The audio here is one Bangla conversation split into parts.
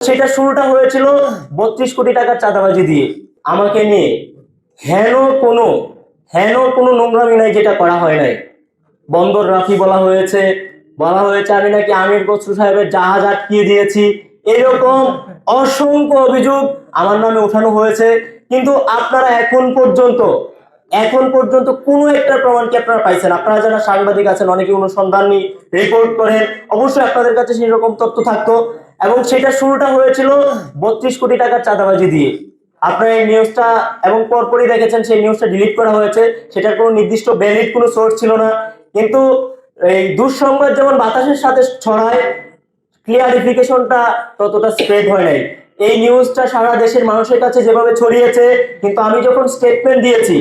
সেটা শুরুটা হয়েছিল 32 কোটি টাকার চাঁদাবাজি দিয়ে আমাকে নিয়ে। হেন কোনো নোংরামি নাই যেটা করা হয় নাই। বন্দর রাফি বলা হয়েছে আমি নাকি আমির খসরু সাহেবের জাহাজ আটকিয়ে দিয়েছি, এরকম অসংখ্য অভিযোগ আমার নামে ওঠানো হয়েছে। কিন্তু আপনারা এখন পর্যন্ত কোনো একটা প্রমাণ কি আপনারা পাইছেন? আপনারা যারা সাংবাদিক আছেন, অনেকে অনুসন্ধানী রিপোর্ট করেন, অবশ্যই আপনাদের কাছে সেই রকম তথ্য থাকতো। এবং সেটা শুরুটা হয়েছিল 32 কোটি টাকার চাঁদাবাজি দিয়ে। আপনারা এই নিউজটা এবং পরপরই দেখেছেন সেই নিউজটা ডিলিট করা হয়েছে। সেটার কোনো নির্দিষ্ট ভ্যালিড কোনো সোর্স ছিল না। কিন্তু এই দুঃসংবাদ যেমন বাতাসের সাথে ছড়ায়, ক্লিয়ারিফিকেশনটা ততটা স্প্রেড হয় নাই। এই নিউজটা সারা দেশের মানুষের কাছে যেভাবে ছড়িয়েছে, কিন্তু আমি যখন স্টেটমেন্ট দিয়েছি,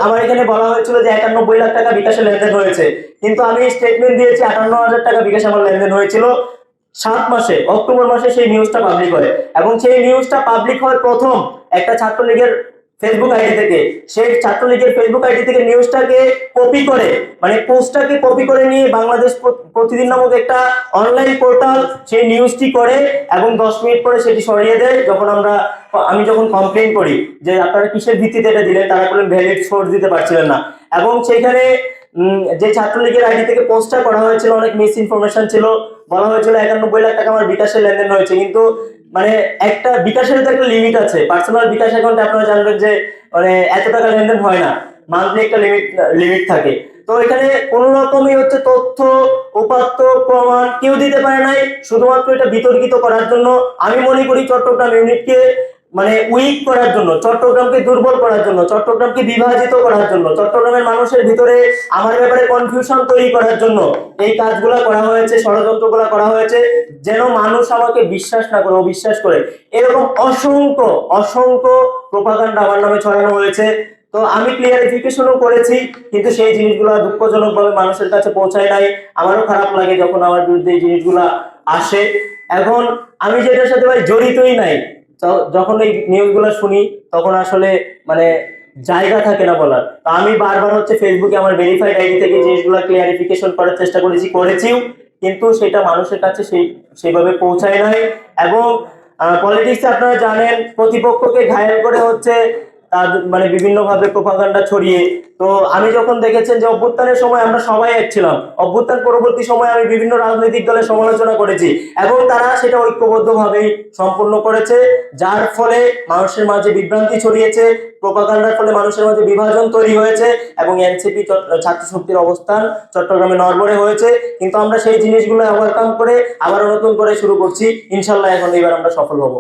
আমার এখানে বলা হয়েছিল যে 91 লাখ টাকা বিকাশে লেনদেন হয়েছে, কিন্তু আমি স্টেটমেন্ট দিয়েছি 58,000 টাকা বিকাশে আমার লেনদেন হয়েছিল। 7 মাসে, অক্টোবর মাসে সেই নিউজটা পাবলিক হয়। এবং সেই নিউজটা পাবলিক হয় প্রথম একটা ছাত্রলীগের ফেসবুক আইডি থেকে। সেই ছাত্রলীগের ফেসবুক আইডি থেকে নিউজটাকে কপি করে, মানে পোস্টটাকে কপি করে নিয়ে বাংলাদেশ প্রতিদিন নামক একটা অনলাইন পোর্টাল সেই নিউজটি করে এবং 10 মিনিট পরে সেটি সরিয়ে দেয়। আমি যখন কমপ্লেইন করি যে আপনারা কিসের ভিত্তিতে এটা দিলেন, তারা বলেন ভ্যালিড সোর্স দিতে পারছিলেন না। এবং সেখানে যে ছাত্রলীগের আইডি থেকে পোস্টটা করা হয়েছিল অনেক মিস ইনফরমেশন ছিল। বলা হয়েছিল 91 লাখ টাকা আমার বিকাশের লেনদেন হয়েছে, কিন্তু মানে একটা বিকাশের তো একটা লিমিট আছে। পার্সোনাল বিকাশ অ্যাকাউন্টে আপনারা জানবেন যে মানে এত টাকা লেনদেন হয় না, মান্থলি একটা লিমিট থাকে। তো এখানে কোনো রকমই হচ্ছে তথ্য উপাত্ত প্রমাণ কেউ দিতে পারে নাই, শুধুমাত্র এটা বিতর্কিত করার জন্য। আমি মনে করি চট্টগ্রাম ইউনিটকে মানে উইক করার জন্য, চট্টগ্রামকে দুর্বল করার জন্য, চট্টগ্রামকে বিভাজিত করার জন্য, চট্টগ্রামের মানুষের ভিতরে আমার ব্যাপারে কনফিউশন তৈরি করার জন্য এই কাজগুলো করা হয়েছে, ষড়যন্ত্রগুলো করা হয়েছে, যেন মানুষ আমাকে বিশ্বাস না করে, অবিশ্বাস করে। এরকম অসংখ্য প্রোপাগান্ডা আমার নামে ছড়ানো হয়েছে। তো আমি ক্লিয়ারিফিকেশনও করেছি, কিন্তু সেই জিনিসগুলো দুঃখজনকভাবে মানুষের কাছে পৌঁছায় নাই। আমারও খারাপ লাগে যখন আমার বিরুদ্ধে এই জিনিসগুলো আসে। এখন আমি যেটার সাথে ভাই জড়িতই নাই, যখন এই নিউজগুলো শুনি তখন আসলে মানে জায়গা থাকে না বলার। তো আমি বারবার হচ্ছে ফেসবুকে আমার ভেরিফাইড আইডি থেকে জিনিসগুলো ক্লিয়ারিফিকেশন করার চেষ্টা করেছিও, কিন্তু সেটা মানুষের কাছে সেইভাবে পৌঁছায় নাই। এবং পলিটিক্সে আপনারা জানেন প্রতিপক্ষকে ঘায়েল করে হচ্ছে তার মানে বিভিন্ন ভাবে প্রোপাগান্ডা ছড়িয়ে। তো আমি যখন দেখেছেন যে অভ্যুত্থানের সময় আমরা সবাই এক ছিলাম, অভ্যুত্থান পরবর্তী সময় আমি বিভিন্ন রাজনৈতিক দলের সমালোচনা করেছি এবং তারা সেটা ঐক্যবদ্ধভাবেই সম্পূর্ণ করেছে, যার ফলে মানুষের মাঝে বিভ্রান্তি ছড়িয়েছে, প্রোপাগান্ডার ফলে মানুষের মাঝে বিভাজন তৈরি হয়েছে এবং এনসিপি ছাত্র শক্তির অবস্থান চট্টগ্রামে নড়বড়ে হয়েছে। কিন্তু আমরা সেই জিনিসগুলো ওভারকাম করে আবার নতুন করে শুরু করছি, ইনশাল্লাহ এখন এবার আমরা সফল হব।